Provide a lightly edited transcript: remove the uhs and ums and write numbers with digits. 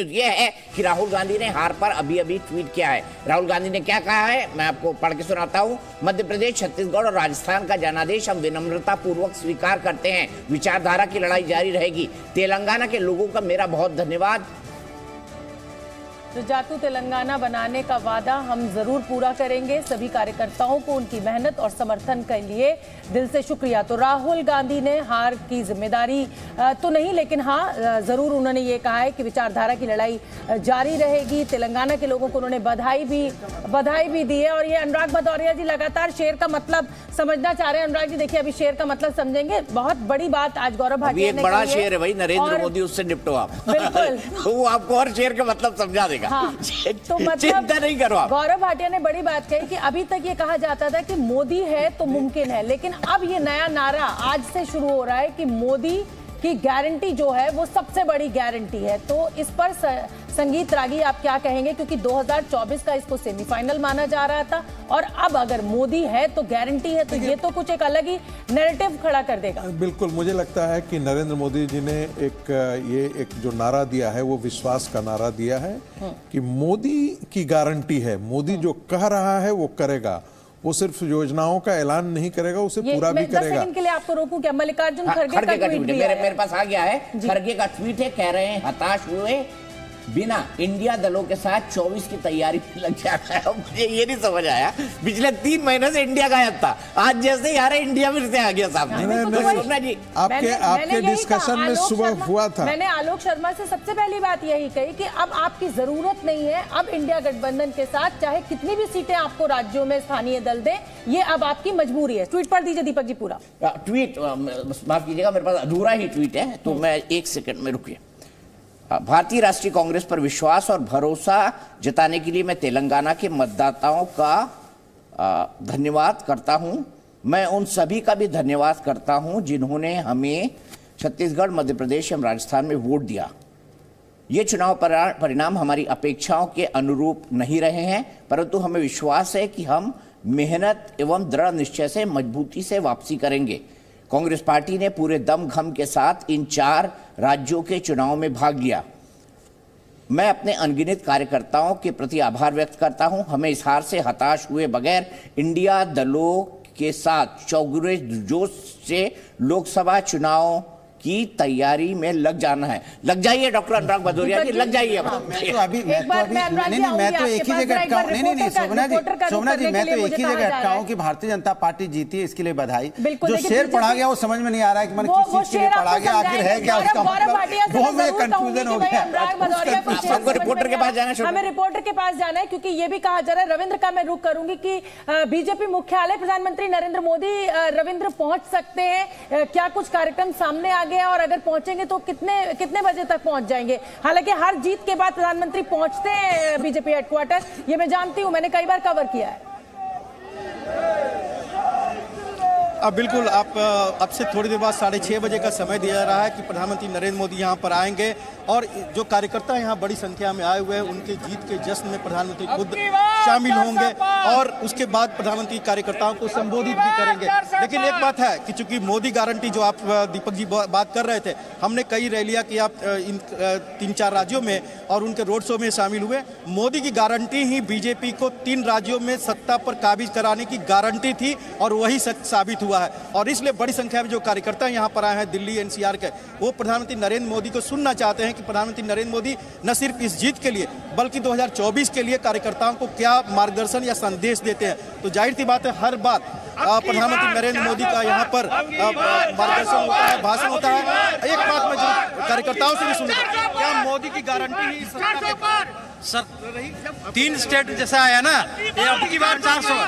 ये है कि राहुल गांधी ने हार पर अभी अभी ट्वीट किया है। राहुल गांधी ने क्या कहा है, मैं आपको पढ़ के सुनाता हूं। मध्य प्रदेश, छत्तीसगढ़ और राजस्थान का जनादेश हम विनम्रता पूर्वक स्वीकार करते हैं। विचारधारा की लड़ाई जारी रहेगी। तेलंगाना के लोगों का मेरा बहुत धन्यवाद। जातु तेलंगाना बनाने का वादा हम जरूर पूरा करेंगे। सभी कार्यकर्ताओं को उनकी मेहनत और समर्थन के लिए दिल से शुक्रिया। तो राहुल गांधी ने हार की जिम्मेदारी तो नहीं, लेकिन हाँ जरूर उन्होंने ये कहा है कि विचारधारा की लड़ाई जारी रहेगी। तेलंगाना के लोगों को उन्होंने बधाई भी दी है। और ये अनुराग भदौरिया जी लगातार शेर का मतलब समझना चाह रहे हैं। अनुराग जी देखिए, अभी शेर का मतलब समझेंगे। बहुत बड़ी बात आज गौरव भाटिया ने बड़ा शेर है भाई, नरेंद्र मोदी, उससे निपटो आप। बिल्कुल तो वो आपको और शेर का मतलब समझा देगा। हाँ, तो मतलब चिंता नहीं करो आप। गौरव भाटिया ने बड़ी बात कही कि अभी तक ये कहा जाता था कि मोदी है तो मुमकिन है, लेकिन अब ये नया नारा आज से शुरू हो रहा है कि मोदी की गारंटी जो है वो सबसे बड़ी गारंटी है। तो इस पर संगीत रागी आप क्या कहेंगे, क्योंकि 2024 का इसको सेमीफाइनल माना जा रहा था और अब अगर मोदी है तो गारंटी है, तो ये तो कुछ एक अलग ही नैरेटिव खड़ा कर देगा। बिल्कुल, मुझे लगता है कि नरेंद्र मोदी जी ने एक जो नारा दिया है वो विश्वास का नारा दिया है कि मोदी की गारंटी है। मोदी जो कह रहा है वो करेगा। वो सिर्फ योजनाओं का ऐलान नहीं करेगा, उसे पूरा भी करेगा। 10 सेकंड के लिए आपको रोकूं क्या? मल्लिकार्जुन खड़गे का ट्वीट मेरे पास आ गया है। खड़गे का ट्वीट है, कह रहे हैं हताश हुए बिना इंडिया दलों के साथ 24 की तैयारी में लग जाना है। मुझे ये नहीं समझ आया, पिछले 3 महीने से इंडिया गायब था, आज जैसे यार इंडिया फिर से आ गया सामने। जी आपके डिस्कशन में सुबह हुआ था। मैंने आलोक शर्मा से सबसे पहली बात यही कही कि अब आपकी जरूरत नहीं है। अब इंडिया गठबंधन के साथ चाहे कितनी भी सीटें आपको राज्यों में स्थानीय दल दे, ये अब आपकी मजबूरी है। ट्वीट पढ़ दीजिए दीपक जी पूरा। ट्वीट माफ कीजिएगा, मेरे पास अधूरा ही ट्वीट है, तो मैं 1 सेकंड में रुकिए। भारतीय राष्ट्रीय कांग्रेस पर विश्वास और भरोसा जताने के लिए मैं तेलंगाना के मतदाताओं का धन्यवाद करता हूं। मैं उन सभी का भी धन्यवाद करता हूं जिन्होंने हमें छत्तीसगढ़, मध्य प्रदेश एवं राजस्थान में वोट दिया। ये चुनाव परिणाम हमारी अपेक्षाओं के अनुरूप नहीं रहे हैं, परंतु हमें विश्वास है कि हम मेहनत एवं दृढ़ निश्चय से मजबूती से वापसी करेंगे। कांग्रेस पार्टी ने पूरे दम घम के साथ इन 4 राज्यों के चुनाव में भाग लिया। मैं अपने अनगिनत कार्यकर्ताओं के प्रति आभार व्यक्त करता हूं। हमें इस हार से हताश हुए बगैर इंडिया दलों के साथ चौगुने जोश से लोकसभा चुनाव की तैयारी में लग जाना है। लग जाइए डॉक्टर अनुराग भदौरिया जी, लग जाइए। मैं तो एक ही जगह अटकाऊं। नहीं शोभना जी, मैं तो एक ही जगह अटकाऊं कि भारतीय जनता पार्टी जीती है, इसके लिए बधाई। जो शेर पढ़ा गया वो समझ में नहीं आ रहा है कि मैंने किस चीज के लिए पढ़ा गया, आखिर है क्या उसका मतलब, वो में कंफ्यूजन हो गया। आपको रिपोर्टर के पास जाना है। हमें रिपोर्टर के पास जाना है, क्योंकि ये भी कहा जा रहा है, रविंद्र का मैं रुख करूंगी कि बीजेपी मुख्यालय प्रधानमंत्री नरेंद्र मोदी रविंद्र पहुंच सकते हैं। क्या कुछ कार्यक्रम सामने आ गया और अगर पहुंचेंगे तो कितने बजे तक पहुंच जाएंगे? हालांकि हर जीत के बाद प्रधानमंत्री पहुंचते हैं बीजेपी हेडक्वार्टर, ये मैं जानती हूं, मैंने कई बार कवर किया है। अब बिल्कुल अब से थोड़ी देर बाद 6:30 बजे का समय दिया जा रहा है कि प्रधानमंत्री नरेंद्र मोदी यहां पर आएंगे और जो कार्यकर्ता यहां बड़ी संख्या में आए हुए हैं, उनके जीत के जश्न में प्रधानमंत्री खुद शामिल होंगे और उसके बाद प्रधानमंत्री कार्यकर्ताओं को संबोधित भी करेंगे। लेकिन एक बात है कि चूंकि मोदी गारंटी जो आप दीपक जी बात कर रहे थे, हमने कई रैलियां की आप इन 3-4 राज्यों में और उनके रोड शो में शामिल हुए। मोदी की गारंटी ही बीजेपी को 3 राज्यों में सत्ता पर काबिज कराने की गारंटी थी और वही साबित हुआ है। और इसलिए बड़ी संख्या में जो कार्यकर्ता यहां पर आए हैं दिल्ली एनसीआर के, वो प्रधानमंत्री नरेंद्र मोदी को सुनना चाहते हैं कि प्रधानमंत्री नरेंद्र मोदी न सिर्फ इस जीत के लिए बल्कि 2024 के लिए कार्यकर्ताओं को क्या मार्गदर्शन या संदेश देते हैं। तो जाहिर सी बात है, हर बात प्रधानमंत्री नरेंद्र मोदी का यहाँ पर मार्गदर्शन होता है, भाषण होता है। एक बात मैं जो कार्यकर्ताओं से भी सुनता, क्या मोदी की गारंटी ही सत्ता के 3 स्टेट जैसा आया ना, ये अब की बार 400